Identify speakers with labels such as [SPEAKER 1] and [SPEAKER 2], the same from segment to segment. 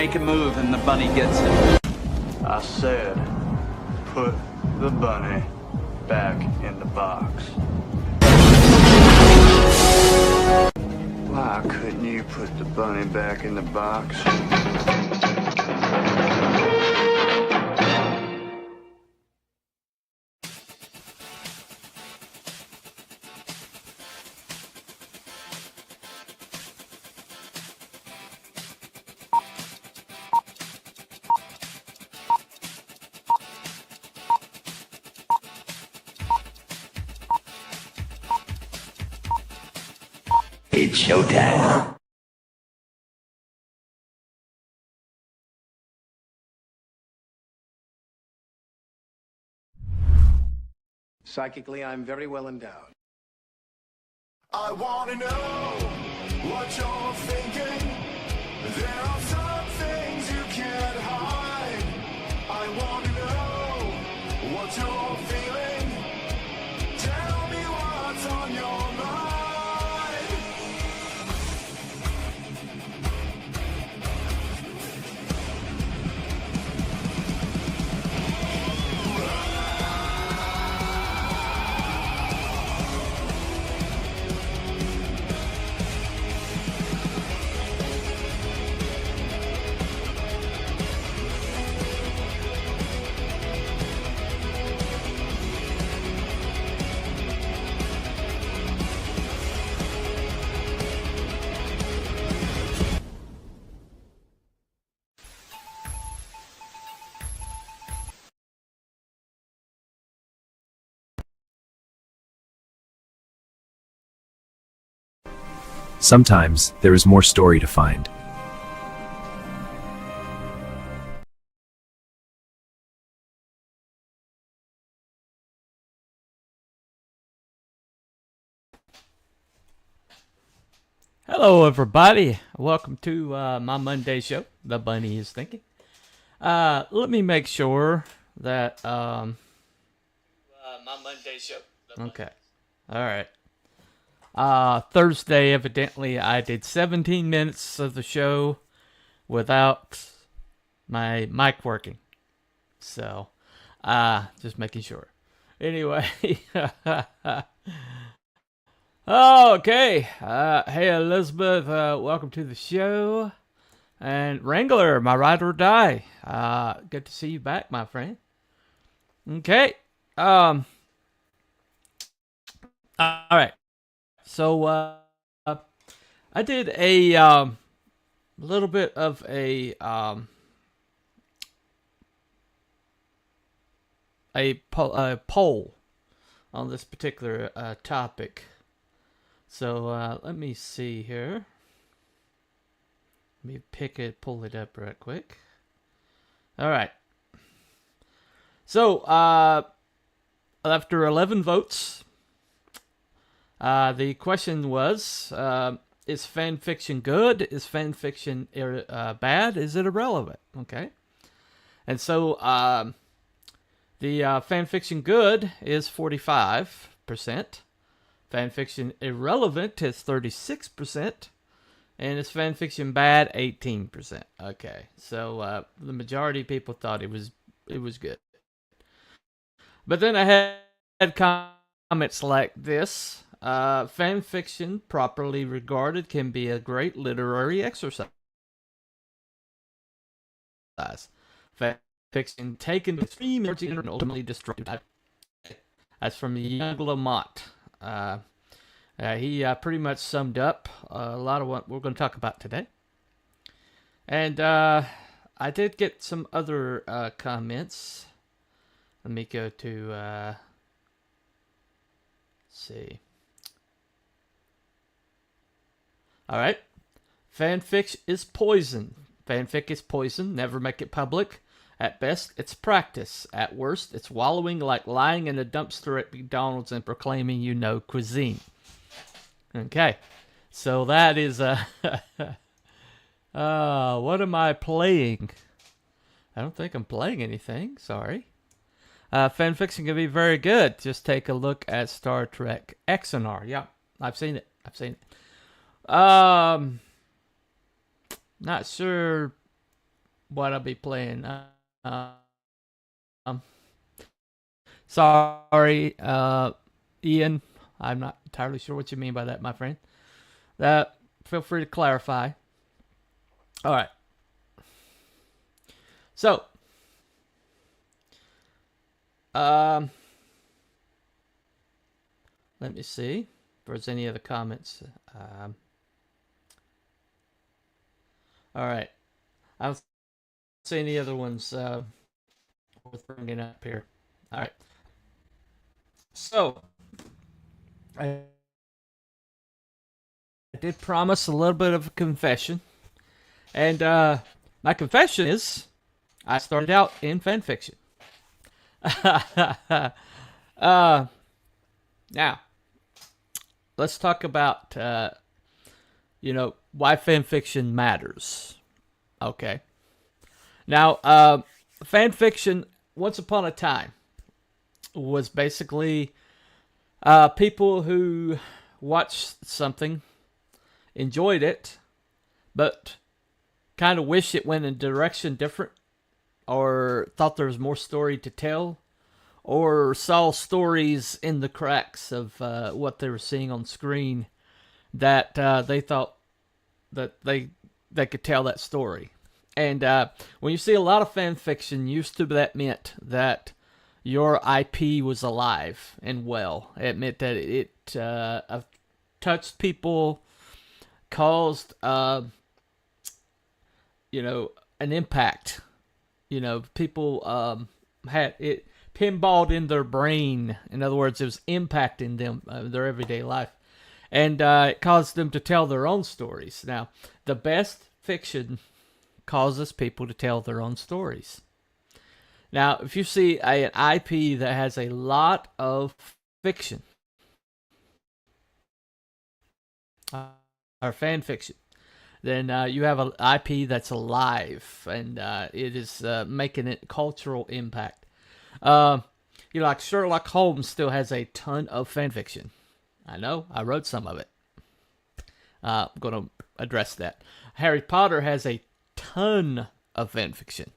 [SPEAKER 1] make a move and the bunny gets it.
[SPEAKER 2] I said, put the bunny back in the box. Why couldn't you put the bunny back in the box?
[SPEAKER 3] It's showtime.
[SPEAKER 4] Psychically, I'm very well endowed.
[SPEAKER 5] I wanna know what you're thinking. There are some things you can't hide. I wanna know what you're feeling. Tell me what's on your mind.
[SPEAKER 6] Sometimes, there is more story to find.
[SPEAKER 7] Hello everybody, welcome to my Monday show, The Bunny is Thinking. Let me make sure that, my Monday show. Okay, alright. Thursday, evidently, I did 17 minutes of the show without my mic working. So, just making sure. Anyway, okay. Hey, Elizabeth, welcome to the show. And Wrangler, my ride or die. Good to see you back, my friend. Okay. All right. So, I did a little bit of a poll on this particular topic. So, let me see here. Let me pull it up right quick. All right. So, after 11 votes, the question was, is fan fiction good? Is fan fiction bad? Is it irrelevant? Okay. And so, the fan fiction good is 45%. Fan fiction irrelevant is 36%. And is fan fiction bad? 18%. Okay. So, the majority of people thought it was good. But then I had comments like this. Fan fiction, properly regarded, can be a great literary exercise. Fan fiction taken to extreme energy and ultimately destructive. That's from young Lamont. He pretty much summed up a lot of what we're going to talk about today. And I did get some other comments. Let me go to, let's see. Alright. Fanfic is poison. Fanfic is poison. Never make it public. At best, it's practice. At worst, it's wallowing like lying in a dumpster at McDonald's and proclaiming you know cuisine. Okay. So that is, what am I playing? I don't think I'm playing anything. Sorry. Fanfiction can be very good. Just take a look at Star Trek XNR. Yeah, I've seen it. Not sure what I'll be playing. Um, sorry, Ian. I'm not entirely sure what you mean by that, my friend. Feel free to clarify. All right. So, let me see if there's any other comments. All right. I don't see any other ones worth bringing up here. All right. So, I did promise a little bit of a confession. And my confession is I started out in fanfiction. Now, let's talk about, why fanfiction matters. Okay. Now, fanfiction, once upon a time, was basically people who watched something, enjoyed it, but kind of wish it went in a direction different, or thought there was more story to tell, or saw stories in the cracks of what they were seeing on screen that they thought that they could tell that story. And when you see a lot of fan fiction, used to that meant that your IP was alive and well. It meant that it touched people, caused an impact. People had it pinballed in their brain. In other words, it was impacting them, their everyday life. And it caused them to tell their own stories. Now, the best fiction causes people to tell their own stories. Now, if you see an IP that has a lot of fiction, or fan fiction, then you have an IP that's alive, and it is making a cultural impact. Like Sherlock Holmes still has a ton of fan fiction. I know, I wrote some of it. I'm going to address that. Harry Potter has a ton of fan fiction.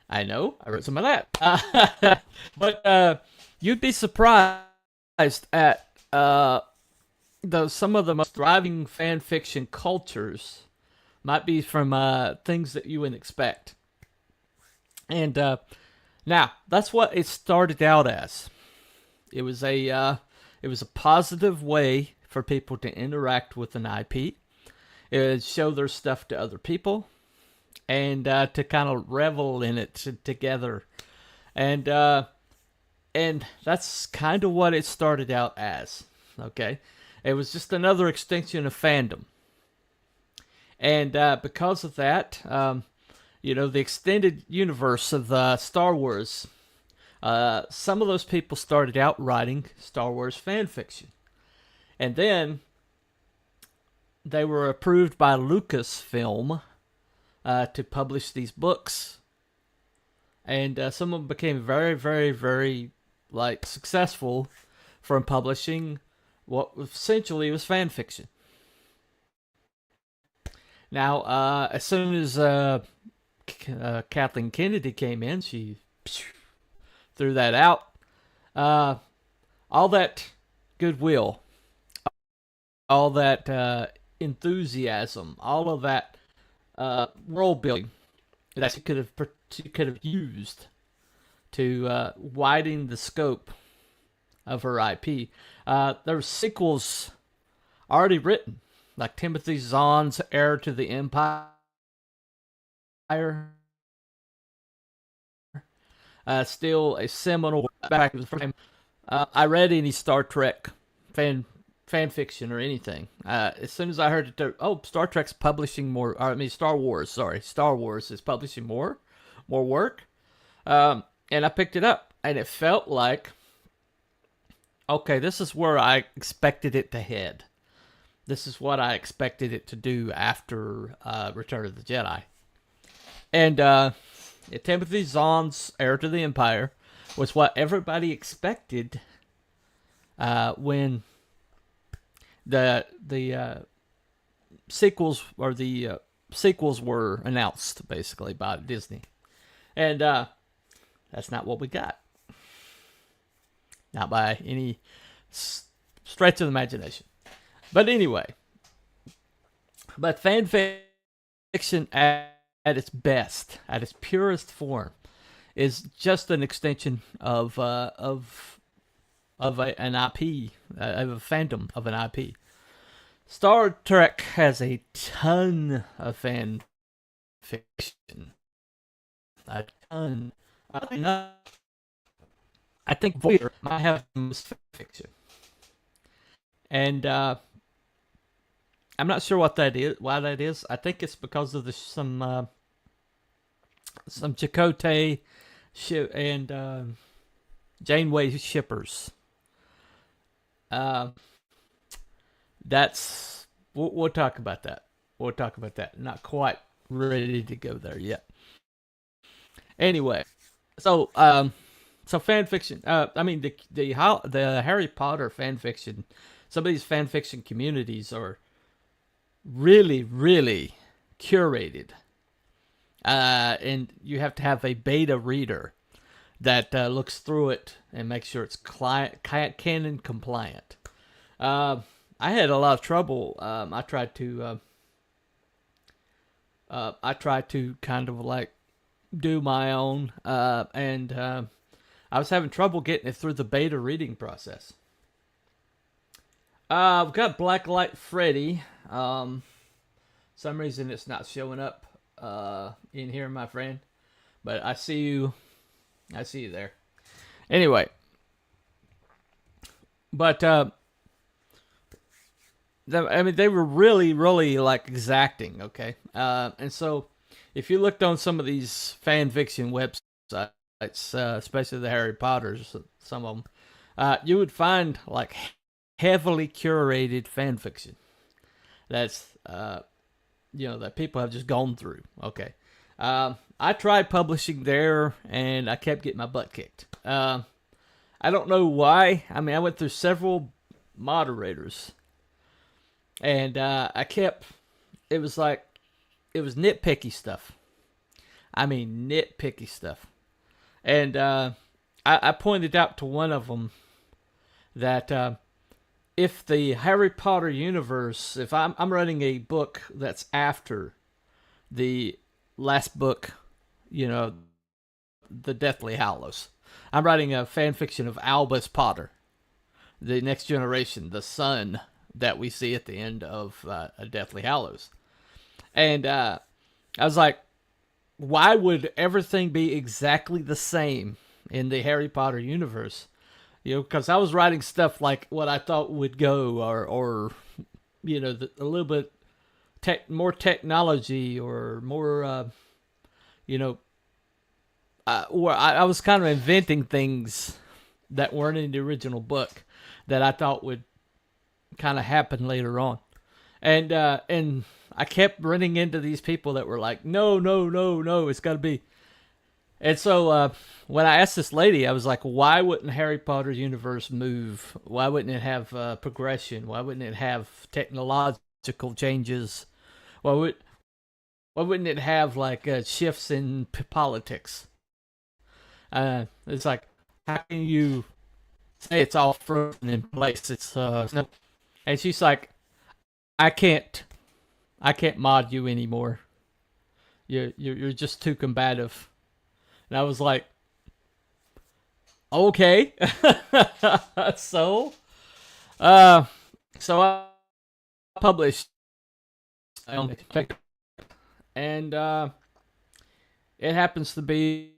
[SPEAKER 7] I know, I wrote some of that. But you'd be surprised at some of the most thriving fan fiction cultures might be from things that you wouldn't expect. And now, that's what it started out as. It was a positive way for people to interact with an IP. It would show their stuff to other people, and to kind of revel in it together. And that's kind of what it started out as. Okay? It was just another extension of fandom. And because of that, the extended universe of Star Wars, some of those people started out writing Star Wars fan fiction. And then they were approved by Lucasfilm to publish these books. And some of them became very, very, very successful from publishing what essentially was fan fiction. Now, as soon as Kathleen Kennedy came in, she threw that out. All that goodwill, all that enthusiasm, all of that world building that she could have used to widen the scope of her IP. There were sequels already written, like Timothy Zahn's Heir to the Empire. Still a seminal back of the frame. I read any Star Trek fan fiction or anything. As soon as I heard it, Star Trek's publishing more. Star Wars is publishing more work. And I picked it up, and it felt like, okay, this is where I expected it to head. This is what I expected it to do after Return of the Jedi. And Timothy Zahn's Heir to the Empire was what everybody expected when the sequels or the sequels were announced, basically, by Disney. And that's not what we got. Not by any stretch of the imagination. But anyway. But fan fiction at its best, at its purest form, is just an extension of an IP, of a fandom of an IP. Star Trek has a ton of fan fiction. A ton. I think Voyager might have the most fan fiction. And I'm not sure what that is. Why that is? I think it's because of some Chakotay and Janeway shippers. We'll talk about that. We'll talk about that. Not quite ready to go there yet. Anyway, so fan fiction. I mean the Harry Potter fan fiction. Some of these fan fiction communities are really, really curated. And you have to have a beta reader that looks through it and makes sure it's canon compliant. I had a lot of trouble. I tried to kind of like do my own, and I was having trouble getting it through the beta reading process. I've got Blacklight Freddy. Some reason it's not showing up in here, my friend. But I see you. I see you there. Anyway. But, I mean, they were really, really, like, exacting, okay? And so, if you looked on some of these fan fiction websites, especially the Harry Potters, some of them, you would find, like, heavily curated fan fiction. That's, that people have just gone through. Okay. I tried publishing there, and I kept getting my butt kicked. I don't know why. I mean, I went through several moderators, and it was nitpicky stuff. I mean, nitpicky stuff. And I pointed out to one of them that if the Harry Potter universe, if I'm writing a book that's after the last book, the Deathly Hallows. I'm writing a fan fiction of Albus Potter, the next generation, the son that we see at the end of Deathly Hallows. And I was like, why would everything be exactly the same in the Harry Potter universe? Because I was writing stuff like what I thought would go, or a little bit more technology, or more, or I was kind of inventing things that weren't in the original book that I thought would kind of happen later on. And I kept running into these people that were like, no, it's got to be. And so when I asked this lady, I was like, why wouldn't Harry Potter's universe move? Why wouldn't it have progression? Why wouldn't it have technological changes? Why wouldn't it have like shifts in politics? It's like, how can you say it's all frozen in place? It's no. And she's like, I can't mod you anymore. You're just too combative. And I was like, okay. So I published, and it happens to be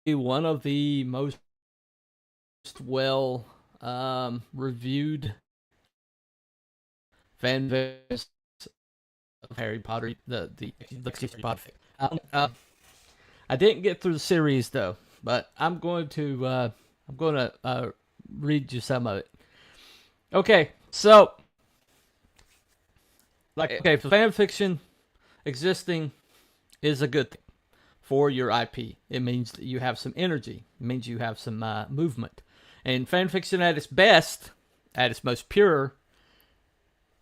[SPEAKER 7] one of the most well reviewed fan fiction of Harry Potter, the Harry Potter thing. I didn't get through the series though, but I'm going to read you some of it. Okay, so fan fiction existing is a good thing for your IP. It means that you have some energy. It means you have some movement. And fan fiction at its best, at its most pure,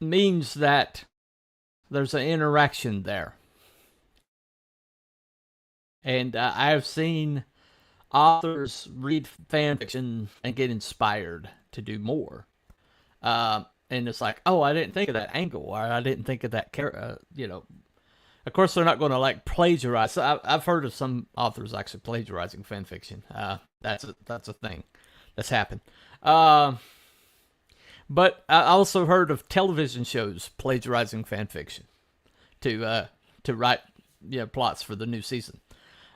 [SPEAKER 7] means that there's an interaction there. And I have seen authors read fan fiction and get inspired to do more. And it's like, oh, I didn't think of that angle, or I didn't think of that character. Of course, they're not going to like plagiarize. I've heard of some authors actually plagiarizing fan fiction. That's a thing that's happened. But I also heard of television shows plagiarizing fan fiction to write plots for the new season.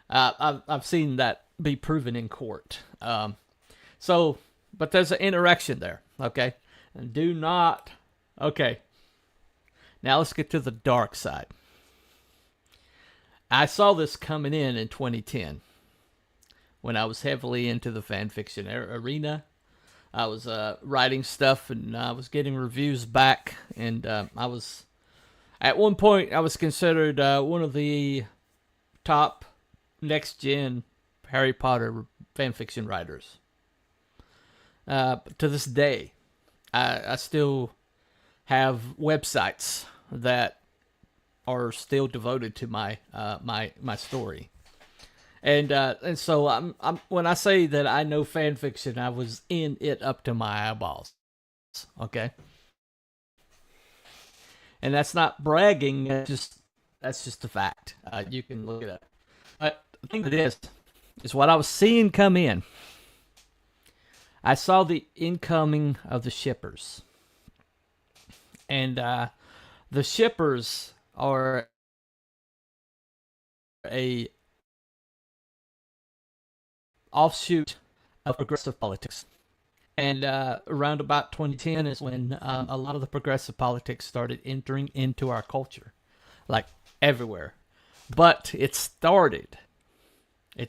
[SPEAKER 7] I've seen that be proven in court. But there's an interaction there, okay? And do not... Okay. Now let's get to the dark side. I saw this coming in 2010 when I was heavily into the fan fiction arena. I was writing stuff, and I was getting reviews back, and I was... At one point, I was considered one of the top next-gen Harry Potter fanfiction writers. But to this day, I still have websites that are still devoted to my my story. And so I'm when I say that I know fanfiction, I was in it up to my eyeballs. Okay? And that's not bragging, that's just a fact. You can look it up. But the thing is what I was seeing come in. I saw the incoming of the shippers. And the shippers are a offshoot of progressive politics. And around about 2010 is when a lot of the progressive politics started entering into our culture. Like, everywhere. But it started in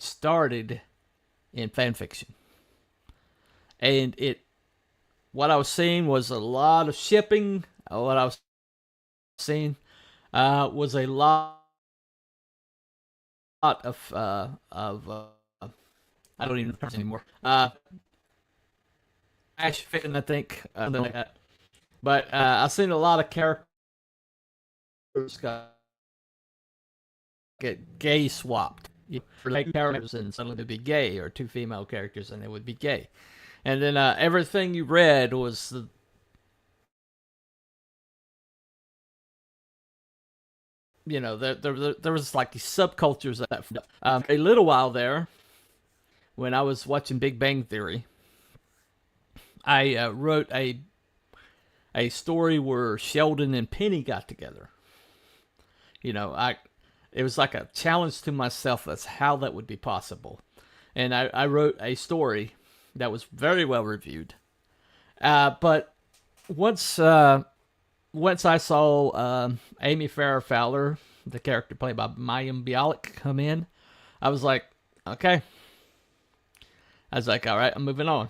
[SPEAKER 7] fanfiction. And what I was seeing was a lot of shipping. What I was seeing was a lot of I don't even know the terms anymore. Ash fiction, I think, something like that. But I've seen a lot of characters get gay swapped. For like characters, and suddenly they'd be gay, or two female characters, and they would be gay. And then everything you read was there was like these subcultures that a little while there, when I was watching Big Bang Theory, I wrote a story where Sheldon and Penny got together. It was like a challenge to myself as how that would be possible. And I wrote a story that was very well reviewed. But once I saw Amy Farrah Fowler, the character played by Mayim Bialik, come in, I was like, okay. I was like, all right, I'm moving on.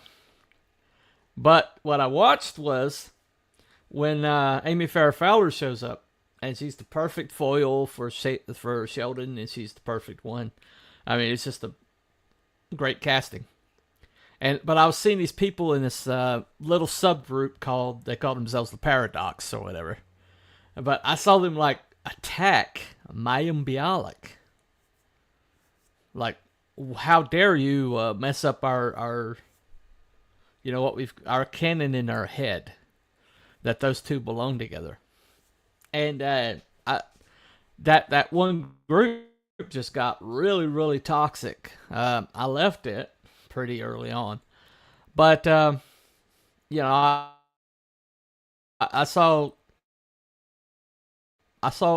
[SPEAKER 7] But what I watched was when Amy Farrah Fowler shows up, and she's the perfect foil for Sheldon, and she's the perfect one. I mean, it's just a great casting. But I was seeing these people in this little subgroup they called themselves the Paradox or whatever. But I saw them like attack Mayim Bialik. Like, how dare you mess up our our canon in our head that those two belong together. And that one group just got really, really toxic. I left it pretty early on, but I saw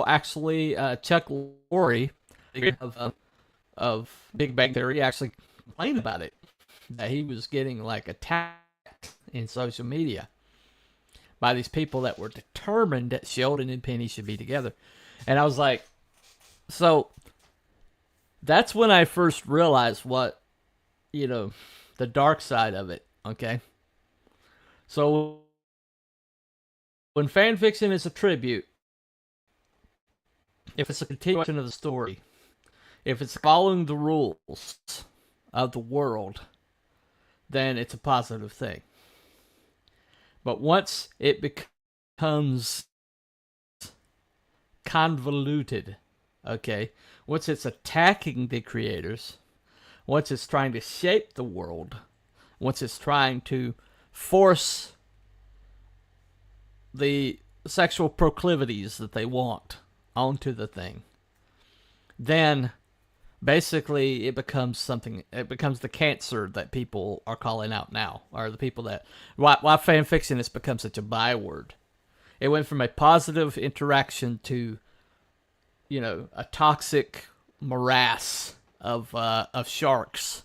[SPEAKER 7] actually Chuck Lorre of Big Bang Theory actually complain about it, that he was getting like attacked in social media by these people that were determined that Sheldon and Penny should be together. And I was like, so that's when I first realized what, the dark side of it, okay? So when fan fiction is a tribute, if it's a continuation of the story, if it's following the rules of the world, then it's a positive thing. But once it becomes convoluted. Okay, once it's attacking the creators, once it's trying to shape the world, once it's trying to force the sexual proclivities that they want onto the thing, then basically it becomes something. It becomes the cancer that people are calling out now, or the people that why fan fiction has become such a byword. It went from a positive interaction to, a toxic morass of sharks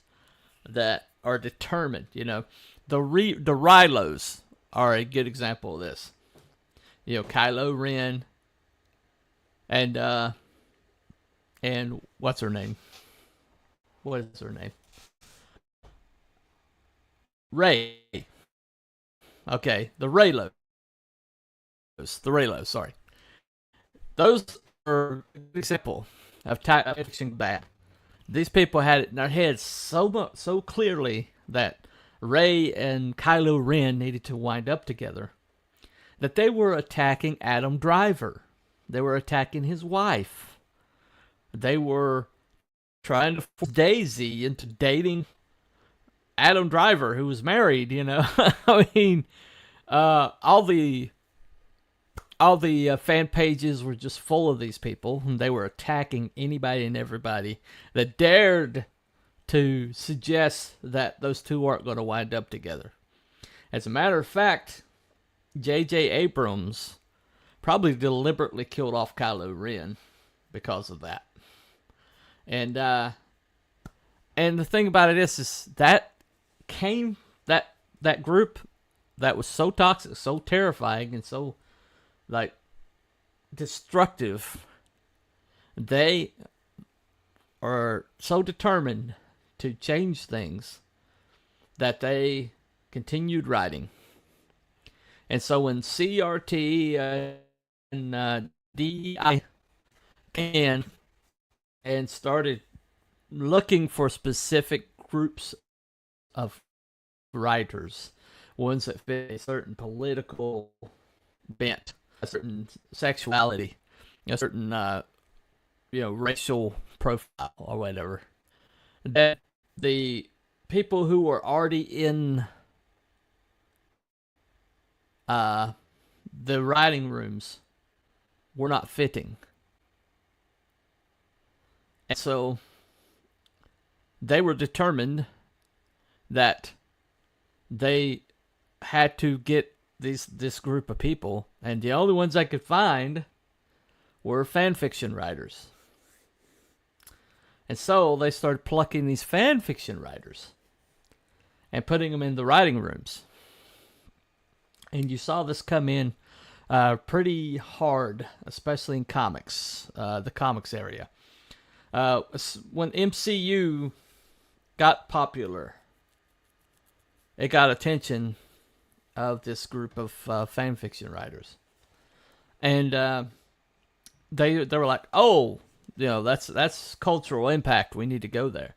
[SPEAKER 7] that are determined. The Rylos are a good example of this. Kylo Ren and what's her name? What is her name? Rey. Okay, the Reylos. Sorry. Those are an example of fiction bad. These people had it in their heads so clearly that Rey and Kylo Ren needed to wind up together, that they were attacking Adam Driver. They were attacking his wife. They were trying to force Daisy into dating Adam Driver, who was married, I mean, all the fan pages were just full of these people, and they were attacking anybody and everybody that dared to suggest that those two aren't going to wind up together. As a matter of fact, J.J. Abrams probably deliberately killed off Kylo Ren because of that. And the thing about it is that that group that was so toxic, so terrifying, and so destructive, they are so determined to change things that they continued writing. And so when CRT and DEI came and started looking for specific groups of writers, ones that fit a certain political bent, a certain sexuality, a certain racial profile or whatever, that the people who were already in the writing rooms were not fitting. And so they were determined that they had to get this group of people, and the only ones I could find were fan fiction writers. And so they started plucking these fan fiction writers and putting them in the writing rooms. And you saw this come in pretty hard, especially in comics, the comics area. When MCU got popular, it got attention of this group of fan fiction writers, and they were like, "Oh, that's cultural impact. We need to go there."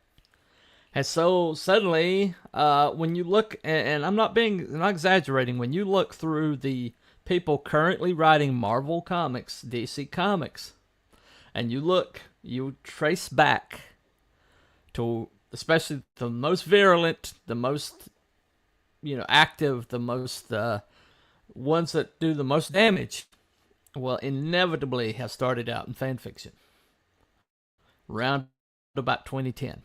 [SPEAKER 7] And so suddenly, when you look, and I'm not exaggerating, when you look through the people currently writing Marvel comics, DC comics, and you trace back to especially the most virulent, the most active, the most ones that do the most damage, will inevitably have started out in fan fiction around about 2010.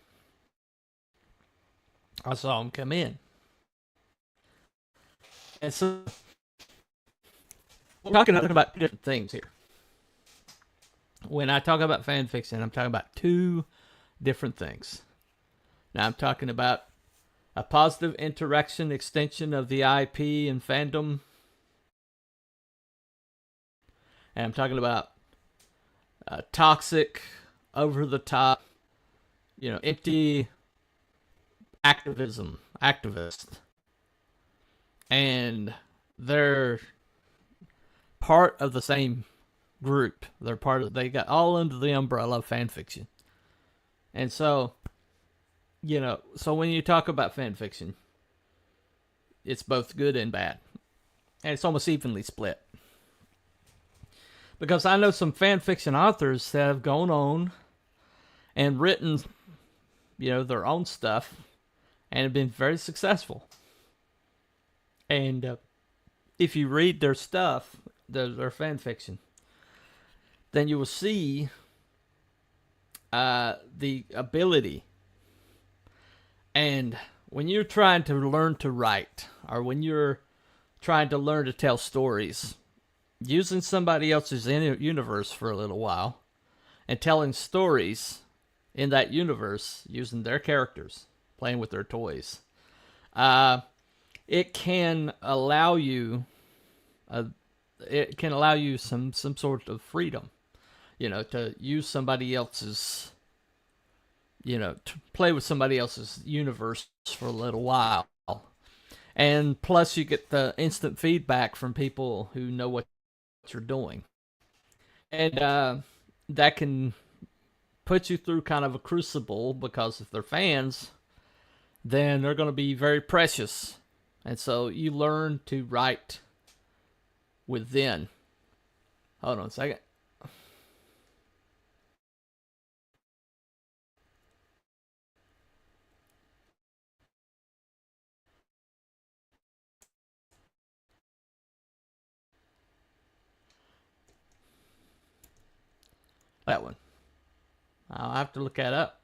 [SPEAKER 7] I saw them come in. And so we're talking about two different things here. When I talk about fan fiction, I'm talking about two different things. Now I'm talking about a positive interaction extension of the IP and fandom. And I'm talking about toxic, over-the-top, empty activist. And they're part of the same group. They got all under the umbrella of fan fiction. And so, so when you talk about fan fiction, it's both good and bad. And it's almost evenly split Because I know some fan fiction authors that have gone on and written, their own stuff and have been very successful. And if you read their stuff, their fan fiction, then you will see the ability. And when you're trying to learn to write, or when you're trying to learn to tell stories, using somebody else's universe for a little while and telling stories in that universe using their characters, playing with their toys, it can allow you some sort of freedom, to use somebody else's, to play with somebody else's universe for a little while. And plus you get the instant feedback from people who know what you're doing. And that can put you through kind of a crucible, because if they're fans, then they're going to be very precious. And so you learn to write within. Hold on a second. That one. I'll have to look that up.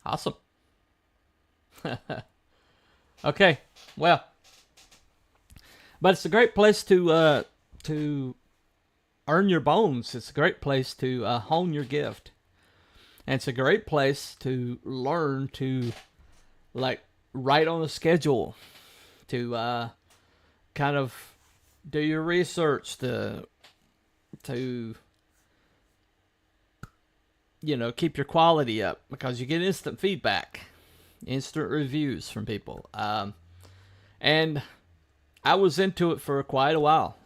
[SPEAKER 7] Awesome. Okay. Well, but it's a great place to earn your bones. It's a great place to hone your gift, and it's a great place to learn to write on a schedule, to kind of do your research, to keep your quality up, because you get instant feedback, instant reviews from people. And I was into it for quite a while.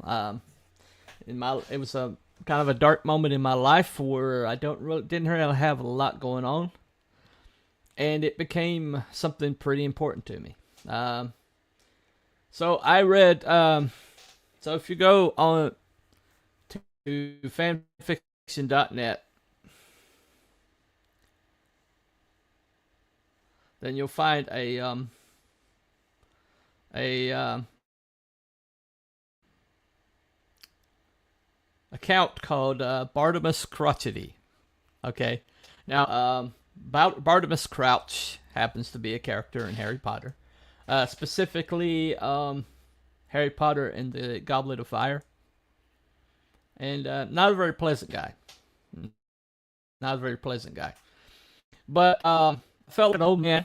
[SPEAKER 7] It was a kind of a dark moment in my life where I didn't really have a lot going on, and it became something pretty important to me. So I read. So if you go on to fanfiction.net, then you'll find a account called Bartimus Crotchety. Okay, now Bartimus Crouch happens to be a character in Harry Potter, specifically Harry Potter and the Goblet of Fire, and not a very pleasant guy. Not a very pleasant guy, but I felt like an old man.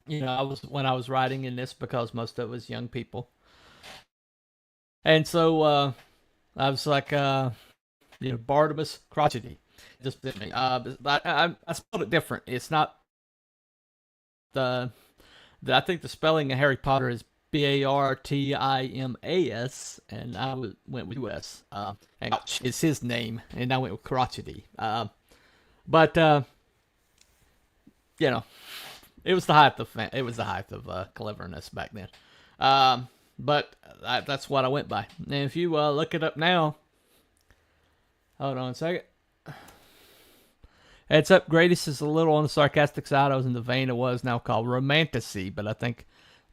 [SPEAKER 7] When I was writing in this, because most of it was young people, and so I was like, Bartimus Crotchety. Just fit me. I spelled it different. It's not I think the spelling of Harry Potter is Bartimas, and I went with US. And Crouch is his name, and I went with Crotchety. But it was the height of cleverness back then. But that's what I went by. And if you look it up now, hold on a second. Heads up, Greatest is a little on the sarcastic side. I was in the vein it was now called Romantasy, but I think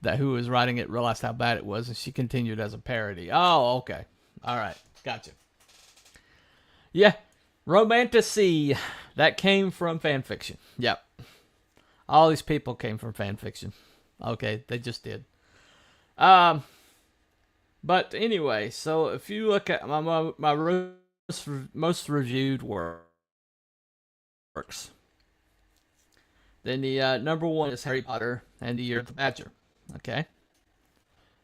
[SPEAKER 7] that who was writing it realized how bad it was, and she continued as a parody. Oh, okay. All right. Gotcha. Yeah. Romantasy. That came from fanfiction. Yep. All these people came from fanfiction. Okay, they just did. But anyway, so if you look at my most reviewed works, then the number one is Harry Potter and the Year of the Badger. Okay.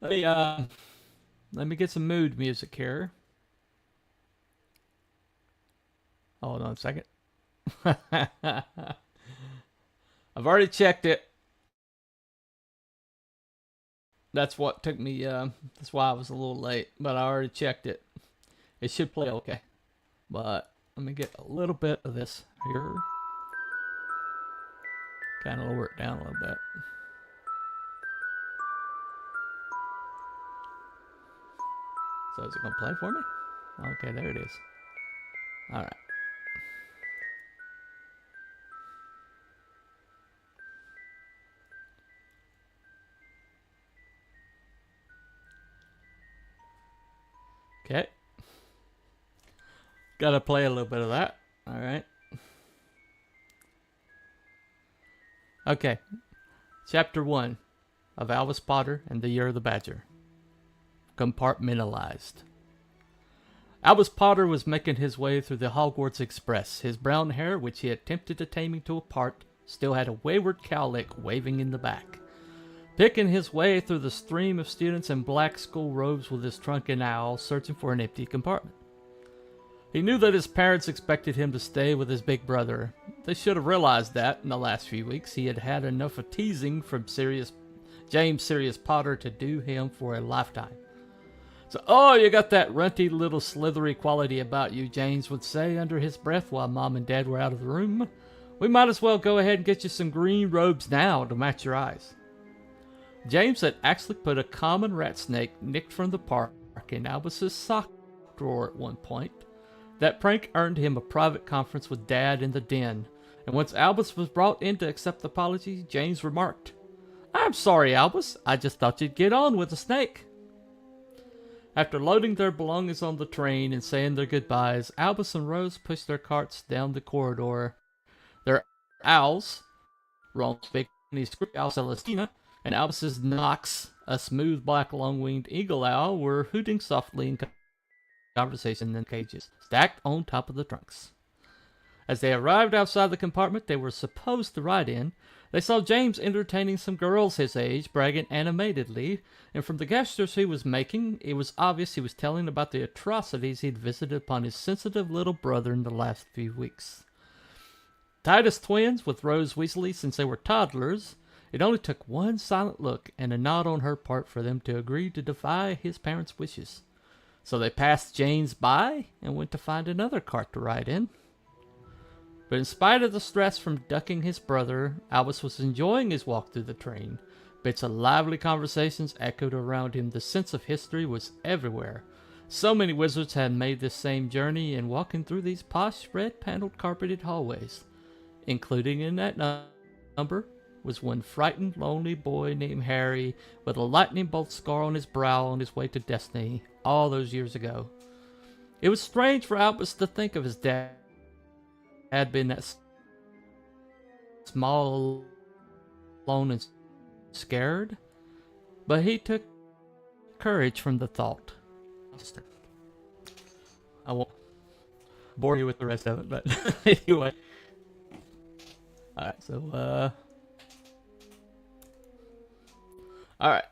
[SPEAKER 7] Let me get some mood music here. Hold on a second. I've already checked it. That's what took me, that's why I was a little late, but I already checked it. It should play okay. But let me get a little bit of this here. Kind of lower it down a little bit. So is it going to play for me? Okay, there it is. All right. Okay. Gotta play a little bit of that. All right. Okay. Chapter 1 of Albus Potter and the Year of the Badger. Compartmentalized. Albus Potter was making his way through the Hogwarts Express. His brown hair, which he attempted to tame into a part, still had a wayward cowlick waving in the back. Picking his way through the stream of students in black school robes with his trunk and owl, searching for an empty compartment. He knew that his parents expected him to stay with his big brother. They should have realized that in the last few weeks. He had had enough of teasing from James Sirius Potter to do him for a lifetime. So, oh, you got that runty little slithery quality about you, James would say under his breath while Mom and Dad were out of the room. We might as well go ahead and get you some green robes now to match your eyes. James had actually put a common rat snake nicked from the park in Albus's sock drawer at one point. That prank earned him a private conference with Dad in the den, and once Albus was brought in to accept the apology, James remarked, "I'm sorry, Albus. I just thought you'd get on with the snake." After loading their belongings on the train and saying their goodbyes, Albus and Rose pushed their carts down the corridor. Their owls, Ron's big owl Celestina, and Albus's Nox, a smooth black long-winged eagle owl, were hooting softly in conversation in cages, stacked on top of the trunks. As they arrived outside the compartment they were supposed to ride in, they saw James entertaining some girls his age, bragging animatedly, and from the gestures he was making, it was obvious he was telling about the atrocities he'd visited upon his sensitive little brother in the last few weeks. Tied as twins with Rose Weasley since they were toddlers, it only took one silent look and a nod on her part for them to agree to defy his parents' wishes. So they passed James by and went to find another cart to ride in. But in spite of the stress from ducking his brother, Albus was enjoying his walk through the train. Bits of lively conversations echoed around him. The sense of history was everywhere. So many wizards had made this same journey in walking through these posh, red-paneled, carpeted hallways. Including in that number was one frightened, lonely boy named Harry with a lightning bolt scar on his brow on his way to destiny all those years ago. It was strange for Albus to think of his dad had been that small, alone, and scared, but he took courage from the thought. I won't bore you with the rest of it, but anyway. Alright, so, alright.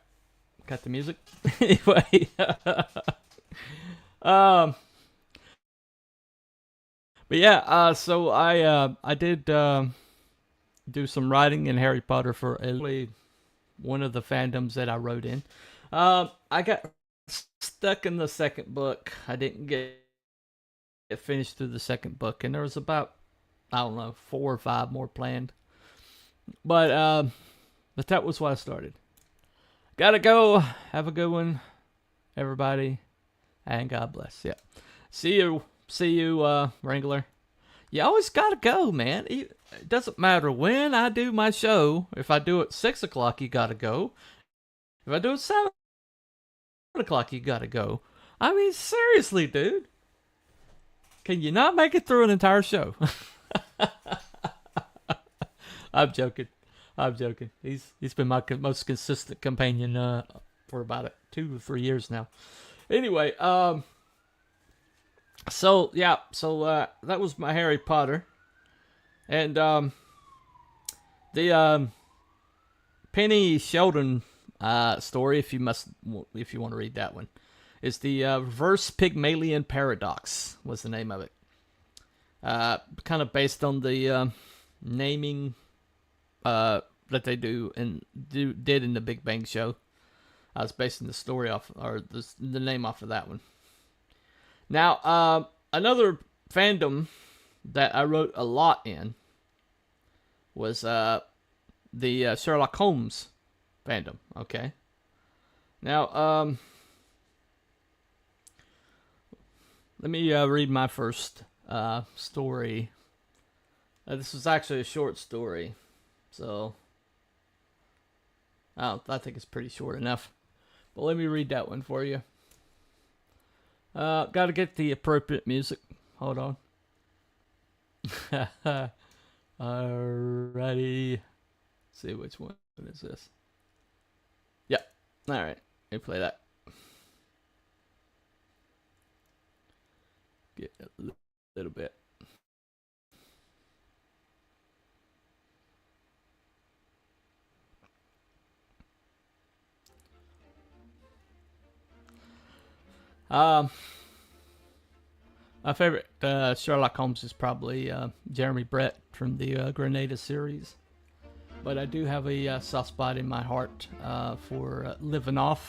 [SPEAKER 7] Got the music. Anyway. But yeah, so I did do some writing in Harry Potter for one of the fandoms that I wrote in. I got stuck in the second book. I didn't get finished through the second book, and there was about, I don't know, 4 or 5 more planned. But that was what I started. Gotta go. Have a good one, everybody, and God bless. Yeah, see you, Wrangler. You always gotta go, man. It doesn't matter when I do my show. If I do it 6 o'clock, you gotta go. If I do it 7 o'clock, you gotta go. I mean, seriously, dude. Can you not make it through an entire show? I'm joking. He's been my most consistent companion for about 2 or 3 years now. Anyway, so that was my Harry Potter, and the Penny Sheldon story, if you want to read that one, is the Reverse Pygmalion Paradox was the name of it. Kind of based on the naming that they did in the Big Bang Show. I was basing the story off, or the name off of that one. Now, another fandom that I wrote a lot in was the Sherlock Holmes fandom. Okay. Now, Let me read my first story. This was actually a short story, so I think it's pretty short enough. But let me read that one for you. Got to get the appropriate music. Hold on. Alrighty. Let's see which one is this. Yep. Alright. Let me play that. Get a little bit. My favorite Sherlock Holmes is probably Jeremy Brett from the Grenada series. But I do have a soft spot in my heart for Livanov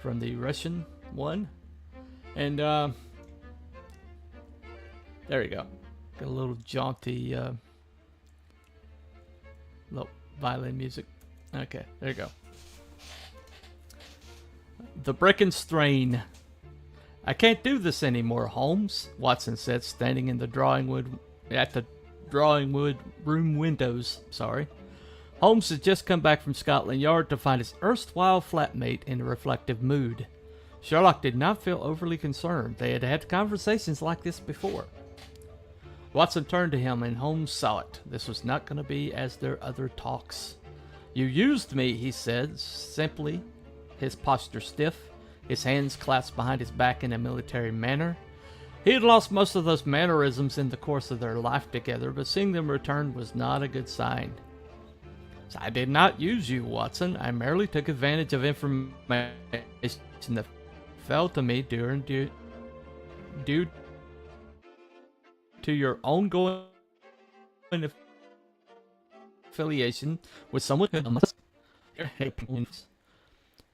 [SPEAKER 7] from the Russian one. And there we go. Got a little jaunty little violin music. Okay, there you go. The Brick and Strain. I can't do this anymore, Holmes, Watson said, standing in the drawing room windows. Holmes had just come back from Scotland Yard to find his erstwhile flatmate in a reflective mood. Sherlock did not feel overly concerned. They had had conversations like this before. Watson turned to him, and Holmes saw it. This was not going to be as their other talks. You used me, he said, simply, his posture stiff, his hands clasped behind his back in a military manner. He had lost most of those mannerisms in the course of their life together, but seeing them return was not a good sign. I did not use you, Watson. I merely took advantage of information that fell to me due to your ongoing affiliation with someone who must.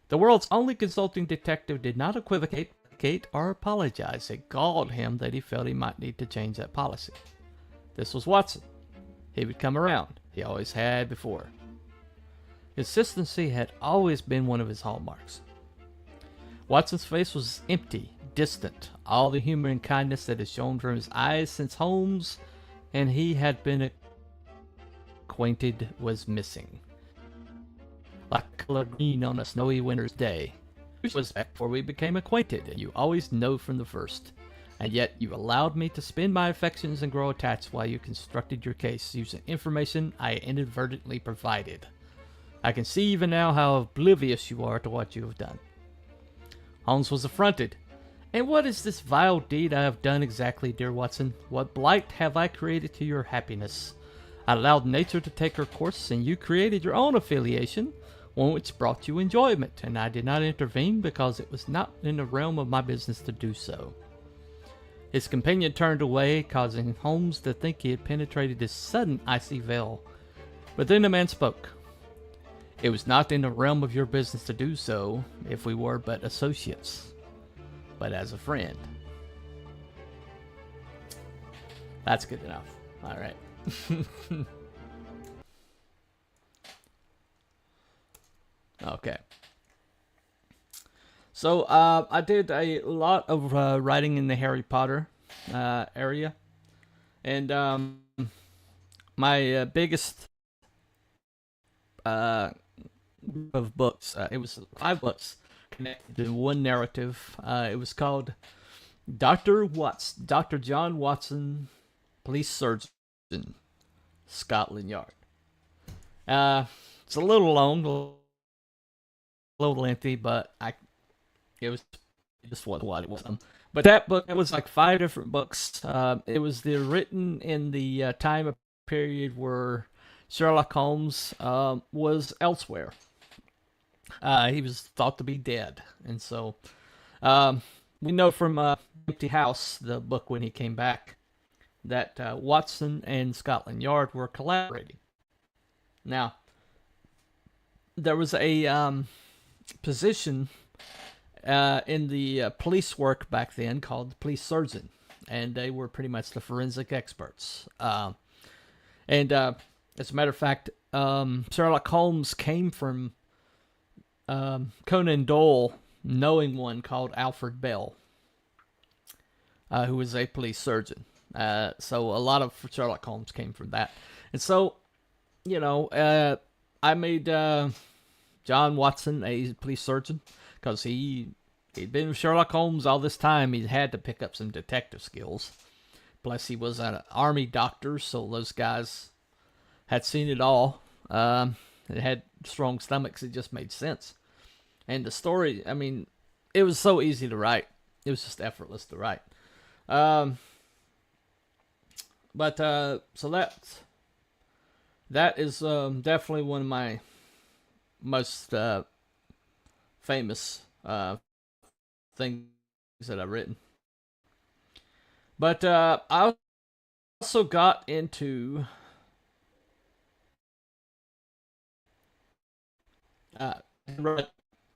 [SPEAKER 7] The world's only consulting detective did not equivocate or apologize. It galled him that he felt he might need to change that policy. This was Watson. He would come around. He always had before. Consistency had always been one of his hallmarks. Watson's face was empty, distant. All the humor and kindness that had shone from his eyes since Holmes and he had been acquainted was missing. Like color green on a snowy winter's day. Which was back before we became acquainted, and you always know from the first. And yet you allowed me to spend my affections and grow attached while you constructed your case using information I inadvertently provided. I can see even now how oblivious you are to what you have done. Holmes was affronted. And what is this vile deed I have done exactly, dear Watson? What blight have I created to your happiness? I allowed nature to take her course, and you created your own affiliation, one which brought you enjoyment, and I did not intervene because it was not in the realm of my business to do so. His companion turned away, causing Holmes to think he had penetrated his sudden icy veil. But then the man spoke. It was not in the realm of your business to do so, if we were but associates, but as a friend. That's good enough. All right. Okay. So, I did a lot of writing in the Harry Potter area. And my biggest group of books, it was 5 books connected to one narrative. It was called Dr. John Watson, Police Surgeon, Scotland Yard. It's a little long, a little lengthy, but it was just what it was. But that book, it was like 5 different books. It was written in the time period where Sherlock Holmes was elsewhere. He was thought to be dead, and so we know from Empty House, the book when he came back, that Watson and Scotland Yard were collaborating. Now, there was a position in the police work back then called the police surgeon, and they were pretty much the forensic experts. And as a matter of fact, Sherlock Holmes came from Conan Doyle knowing one called Alfred Bell. who was a police surgeon. So a lot of Sherlock Holmes came from that. And so, I made John Watson a police surgeon because he'd been with Sherlock Holmes all this time. He had to pick up some detective skills. Plus, he was an army doctor, so those guys had seen it all. It had strong stomachs. It just made sense. And the story, I mean, it was so easy to write. It was just effortless to write. So that is definitely one of my most famous things that I've written. But I also got into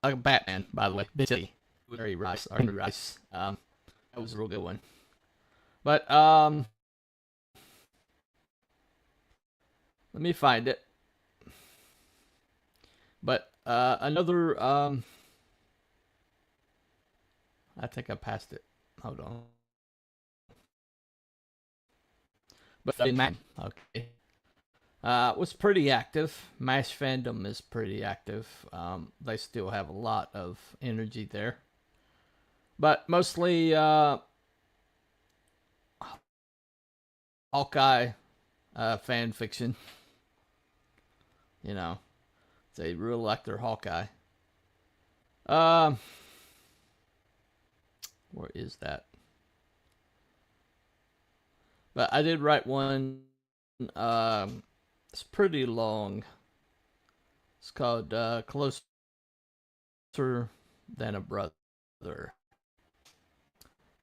[SPEAKER 7] Batman, by the way. Busy. Henry Rice. That was a real good one. But let me find it. But another I think I passed it. Hold on. But man, okay. Was pretty active. MASH fandom is pretty active. They still have a lot of energy there. But mostly Hawkeye fan fiction. They really like their Hawkeye. Where is that? But I did write one. It's pretty long. It's called Closer Than a Brother.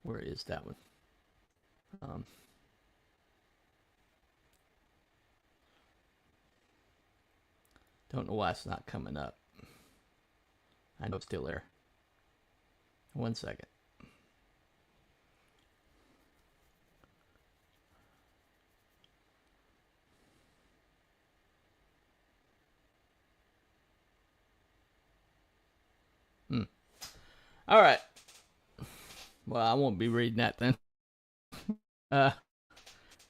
[SPEAKER 7] Where is that one? Don't know why it's not coming up. I know it's still there. 1 second. All right. Well, I won't be reading that then.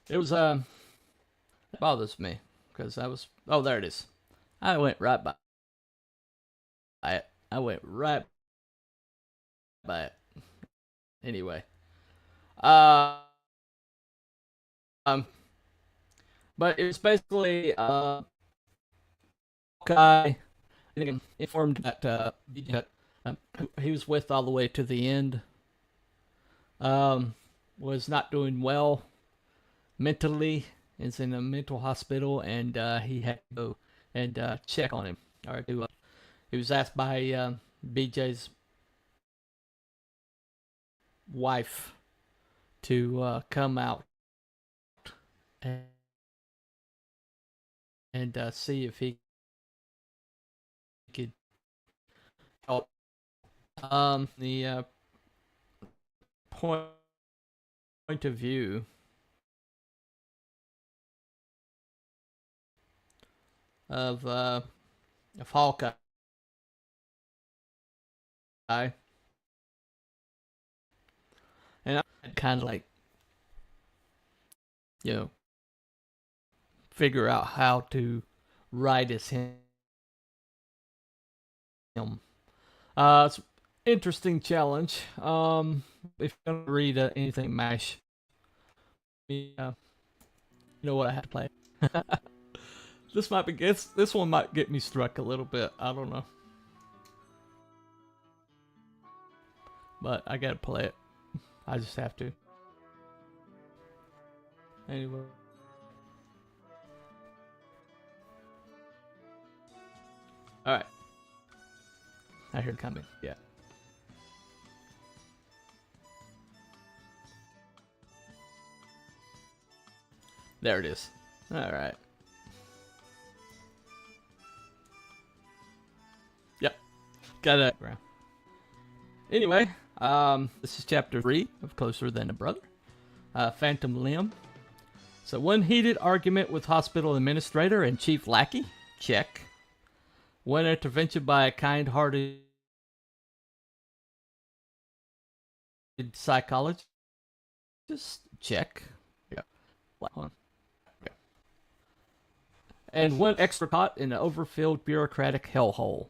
[SPEAKER 7] It was it bothers me because I was. Oh, there it is. I went right by it. I went right by it. Anyway. But it was basically Hawkeye informed that he was with all the way to the end. Was not doing well mentally. Is in a mental hospital, and he had to go and check on him. Or he was asked by BJ's wife to come out and see if he could help. The point of view of Hawkeye. And I kind of like, figure out how to write as him. It's an interesting challenge. If you're gonna read anything MASH, you know what I had to play. This one might get me struck a little bit. I don't know, but I gotta play it. I just have to. Anyway. Alright. I hear it coming. Yeah. There it is. Alright. Yep. Got it. Anyway, this is chapter 3 of Closer Than a Brother. Phantom Limb. So, one heated argument with hospital administrator and chief lackey. Check. One intervention by a kind-hearted psychologist. Just check. Yeah. Hold on. Yeah. And one extra caught in an overfilled bureaucratic hellhole.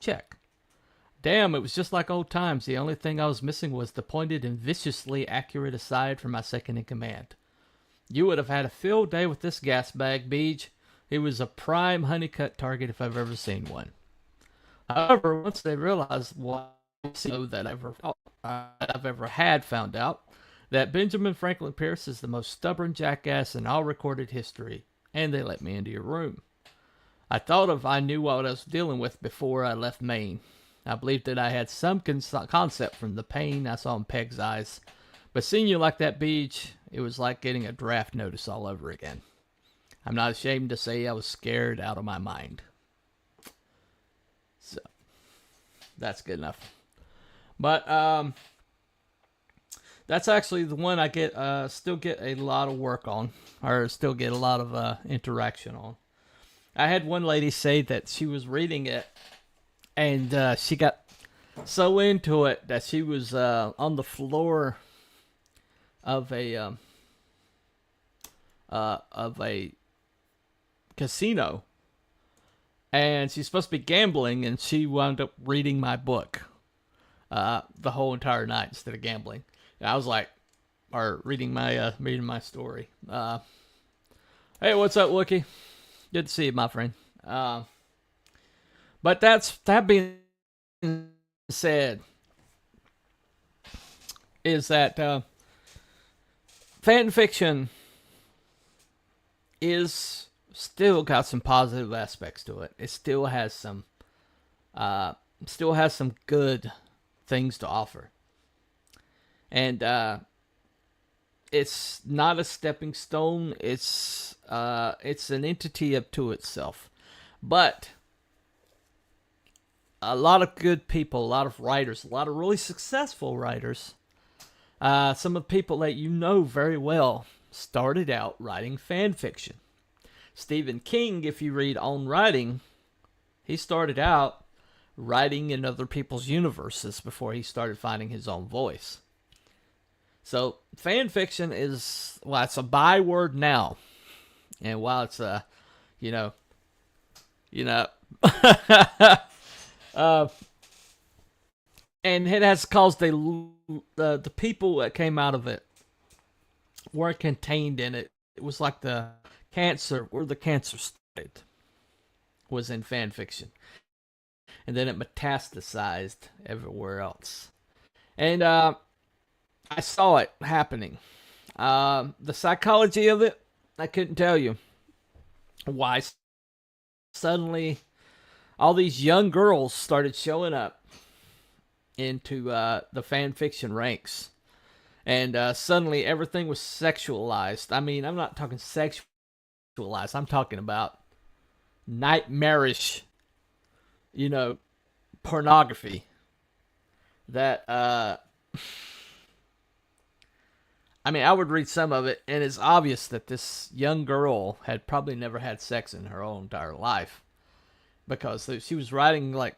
[SPEAKER 7] Check. Damn, it was just like old times. The only thing I was missing was the pointed and viciously accurate aside from my second in command. You would have had a field day with this gas bag, Beej. He was a prime honeycut target if I've ever seen one. However, once they realized what that I've ever had found out, that Benjamin Franklin Pierce is the most stubborn jackass in all recorded history, and they let me into your room. I knew what I was dealing with before I left Maine. I believed that I had some concept from the pain I saw in Peg's eyes. But seeing you like that, Beach, it was like getting a draft notice all over again. I'm not ashamed to say I was scared out of my mind. So, that's good enough. But, that's actually the one I still get a lot of work on, or still get a lot of interaction on. I had one lady say that she was reading it, and she got so into it that she was on the floor of a casino, and she's supposed to be gambling, and she wound up reading my book the whole entire night instead of gambling. And I was like, or reading my story. Hey, what's up, Wookie? Good to see you, my friend. But that being said, is that fan fiction is still got some positive aspects to it. It still has some good things to offer. And it's not a stepping stone. It's an entity up to itself. But a lot of good people, a lot of writers, a lot of really successful writers, some of the people that you know very well started out writing fan fiction. Stephen King, if you read On Writing, he started out writing in other people's universes before he started finding his own voice. So fan fiction is, well, it's a byword now. And while it's and it has caused the people that came out of it weren't contained in it. It was like the cancer, where the cancer started was in fan fiction. And then it metastasized everywhere else. And I saw it happening. The psychology of it, I couldn't tell you. Why suddenly all these young girls started showing up into the fan fiction ranks. And suddenly everything was sexualized. I mean, I'm not talking sexualized. I'm talking about nightmarish, pornography. That, I would read some of it, and it's obvious that this young girl had probably never had sex in her whole entire life. Because she was writing, like,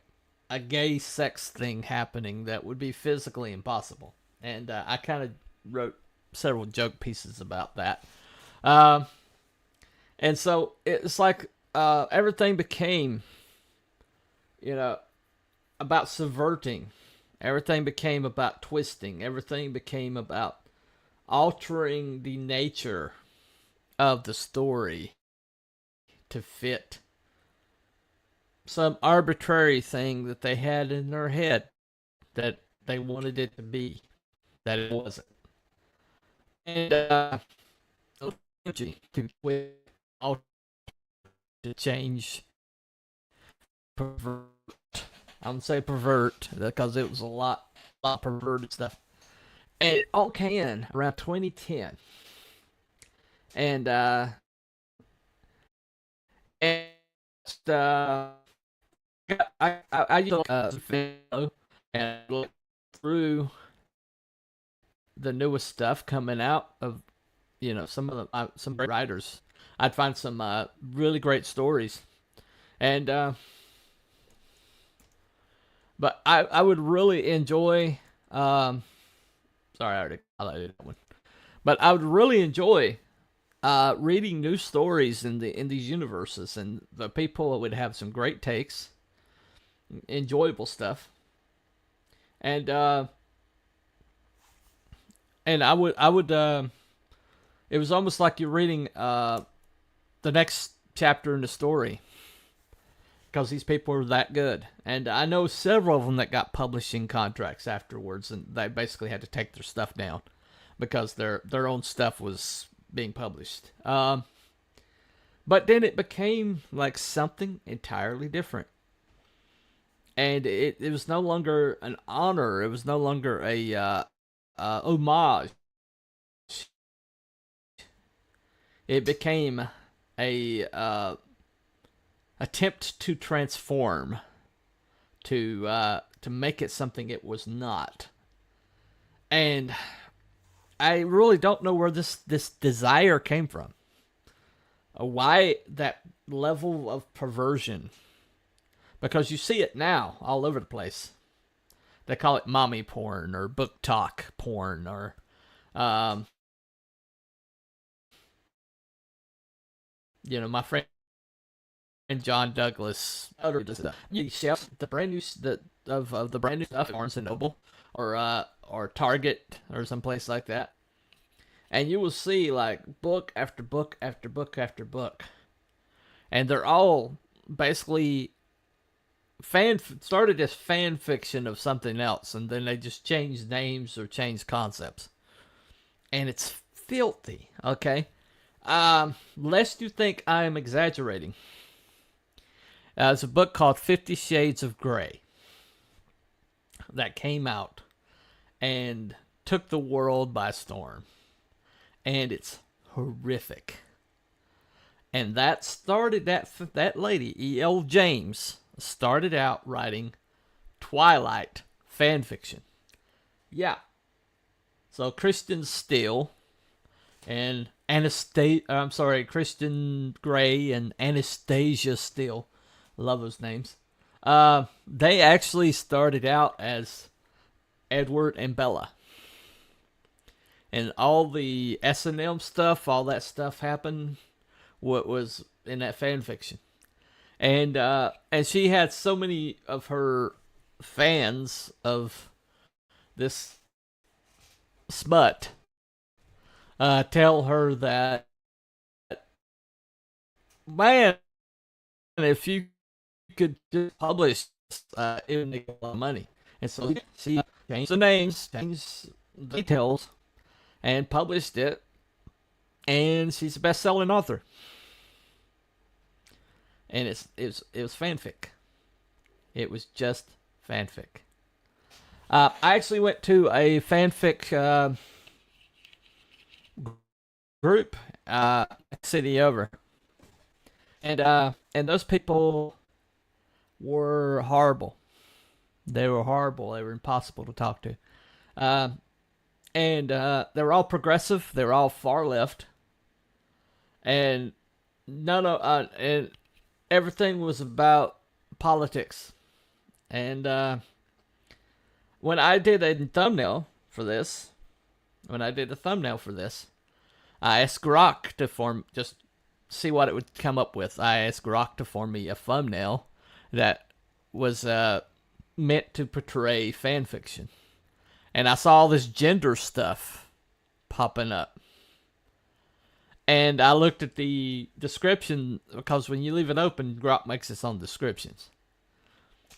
[SPEAKER 7] a gay sex thing happening that would be physically impossible. And I kind of wrote several joke pieces about that. And so it's like everything became, about subverting. Everything became about twisting. Everything became about altering the nature of the story to fit some arbitrary thing that they had in their head that they wanted it to be, that it wasn't. And to change, pervert. I'm gonna say pervert because it was a lot perverted stuff. And it all came around 2010. And I used to and look through the newest stuff coming out of, some of the some great writers. I'd find some really great stories, and but I would really enjoy. Sorry, I already highlighted that one. But I would really enjoy reading new stories in these universes, and the people would have some great takes, enjoyable stuff, and I would it was almost like you're reading the next chapter in the story, because these people are that good. And I know several of them that got publishing contracts afterwards, and they basically had to take their stuff down because their own stuff was being published. But then it became like something entirely different. And it was no longer an honor. It was no longer a homage. It became a attempt to transform, to make it something it was not. And I really don't know where this desire came from. Why that level of perversion? Because you see it now all over the place. They call it mommy porn or book talk porn or my friend John Douglas uttered stuff. You see the brand new of the brand new stuff at Barnes and Noble or Target or someplace like that, and you will see like book after book after book after book, and they're all basically started as fan fiction of something else, and then they just changed names or changed concepts, and it's filthy. Okay, lest you think I am exaggerating. There's a book called 50 Shades of Grey that came out and took the world by storm. And it's horrific. And that started, that lady, E.L. James, started out writing Twilight fan fiction. Yeah. So Kristen Steele and Kristen Gray and Anastasia Steele, love those names. They actually started out as Edward and Bella. And all the S&M stuff, all that stuff happened, what was in that fan fiction. And she had so many of her fans of this smut tell her that, man, if you could just publish, it would make a lot of money. And so she changed the names, changed the details, and published it. And she's a best-selling author. And it was fanfic. It was just fanfic. I actually went to a fanfic group city over, and those people were horrible. They were horrible. They were impossible to talk to, and they were all progressive. They were all far left, and and everything was about politics. And when I did a thumbnail for this, I asked Grok to just see what it would come up with. I asked Grok to form me a thumbnail that was meant to portray fan fiction. And I saw all this gender stuff popping up. And I looked at the description, because when you leave it open, Grok makes its own descriptions.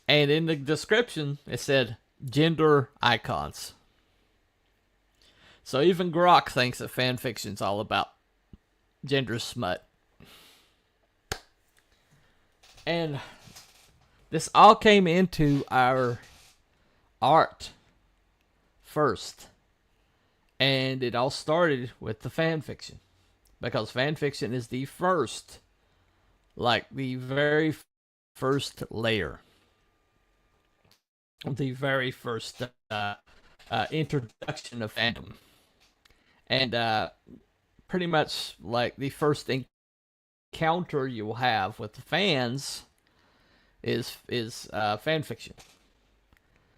[SPEAKER 7] And in the description, it said gender icons. So even Grok thinks that fan fiction's all about gender smut. And this all came into our art first. And it all started with the fan fiction. Because fan fiction is the first, like the very first layer. The very first introduction of fandom. And pretty much like the first encounter you will have with the fans is fan fiction.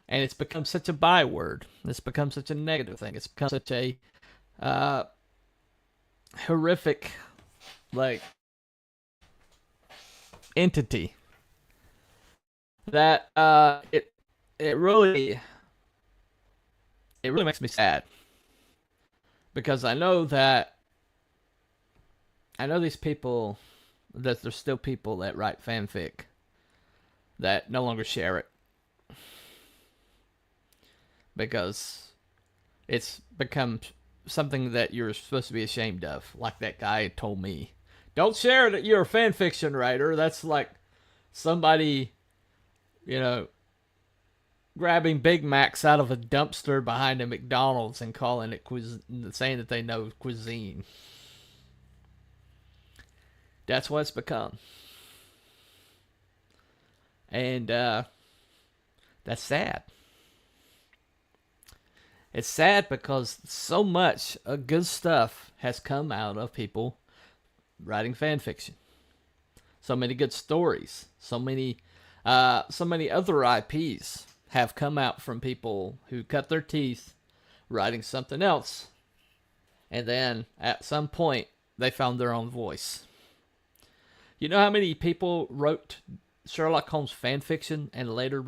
[SPEAKER 7] And it's become such a byword. It's become such a negative thing. It's become such a horrific, like, entity that it really makes me sad, because I know these people, that there's still people that write fanfic that no longer share it because it's become something that you're supposed to be ashamed of. Like that guy told me, don't share that you're a fanfiction writer. That's like somebody, grabbing Big Macs out of a dumpster behind a McDonald's and calling it saying that they know cuisine. That's what it's become. And that's sad. It's sad because so much good stuff has come out of people writing fan fiction. So many good stories. So many other IPs have come out from people who cut their teeth writing something else. And then at some point, they found their own voice. You know how many people wrote Sherlock Holmes fan fiction and later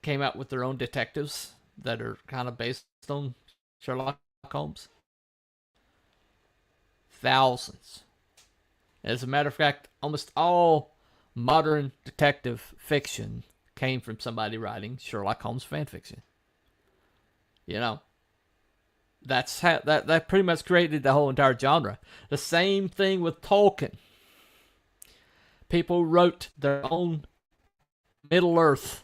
[SPEAKER 7] came out with their own detectives that are kind of based on Sherlock Holmes? Thousands. As a matter of fact, almost all modern detective fiction came from somebody writing Sherlock Holmes fan fiction. That's how that pretty much created the whole entire genre. The same thing with Tolkien. People wrote their own Middle-earth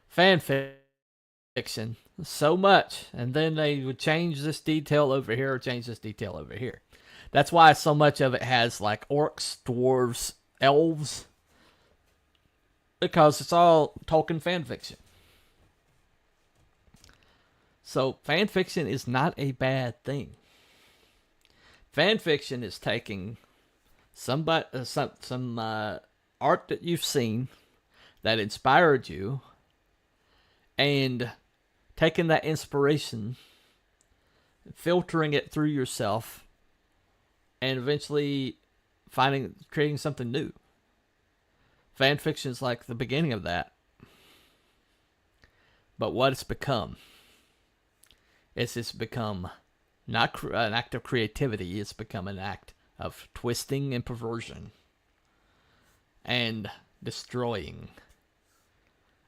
[SPEAKER 7] fan fiction so much, and then they would change this detail over here or change this detail over here. That's why so much of it has like orcs, dwarves, elves, because it's all Tolkien fan fiction. So fan fiction is not a bad thing. Fan fiction is taking some art that you've seen that inspired you, and taking that inspiration, filtering it through yourself, and eventually creating something new. Fan fiction is like the beginning of that. But what it's become is it's become not an act of creativity, it's become an act of twisting and perversion and destroying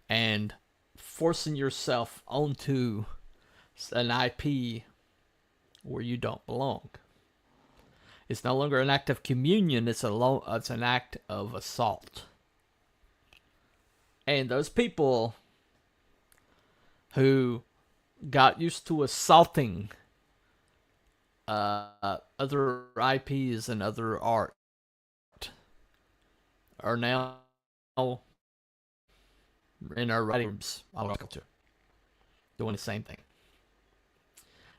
[SPEAKER 7] and forcing yourself onto an IP where you don't belong. It's no longer an act of communion, it's an act of assault. And those people who got used to assaulting other IPs and other art are now in our writing rooms all over culture doing the same thing.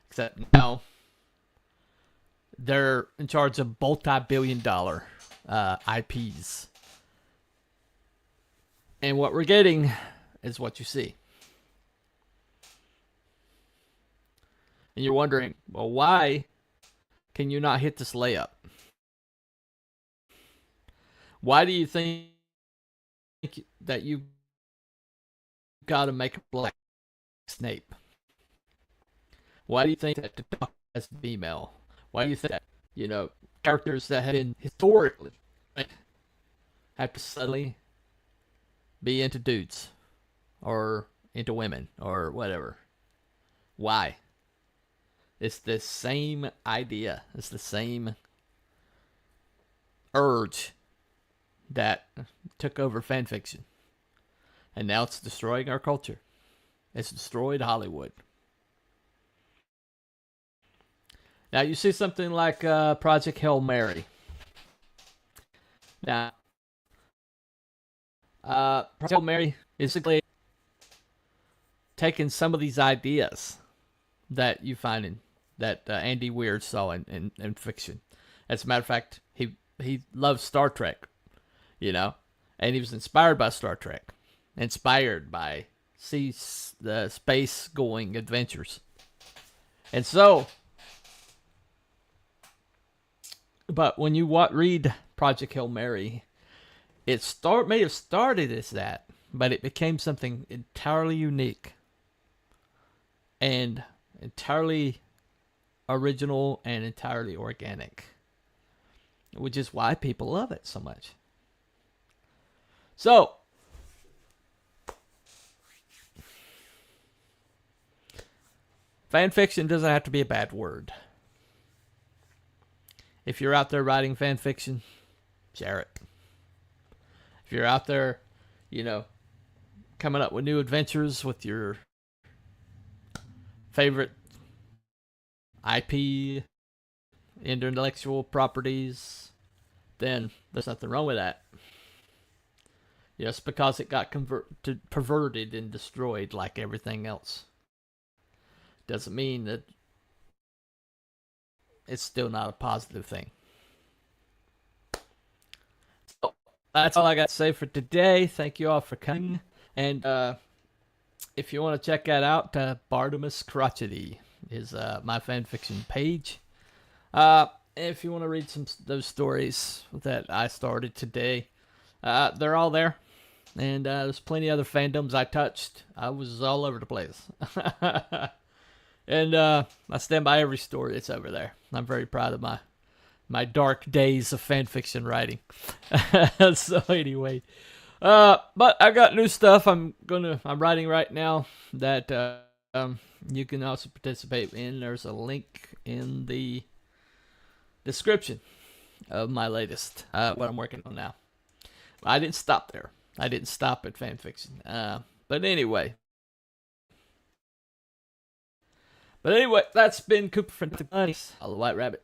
[SPEAKER 7] Except now they're in charge of multi-billion-dollar IPs. And what we're getting is what you see. And you're wondering, well, why can you not hit this layup? Why do you think that you got to make a black Snape? Why do you think that the Doctor has female? Why do you think that, characters that have been historically have to suddenly be into dudes or into women or whatever? Why? It's the same idea. It's the same urge that took over fanfiction. And now it's destroying our culture. It's destroyed Hollywood. Now you see something like Project Hail Mary. Now, Project Hail Mary is basically taking some of these ideas that you find in that Andy Weir saw in fiction. As a matter of fact, he loves Star Trek, and he was inspired by Star Trek, inspired by the space-going adventures. And so, but when you read Project Hail Mary, it may have started as that, but it became something entirely unique and entirely original and entirely organic, which is why people love it so much. So, fan fiction doesn't have to be a bad word. If you're out there writing fan fiction, share it. If you're out there, coming up with new adventures with your favorite IP, intellectual properties, then there's nothing wrong with that. Just because it got perverted and destroyed like everything else doesn't mean that it's still not a positive thing. So that's all I got to say for today. Thank you all for coming. And if you want to check that out, Bartimus Crotchety is my fanfiction page. If you want to read those stories that I started today, they're all there. And there's plenty of other fandoms I touched. I was all over the place. And I stand by every story that's over there. I'm very proud of my dark days of fanfiction writing. So anyway, but I got new stuff I'm writing right now that you can also participate in. There's a link in the description of my latest, what I'm working on now. I didn't stop there. I didn't stop at fanfiction. But anyway, that's been Cooper from the Bunnies, the White Rabbit.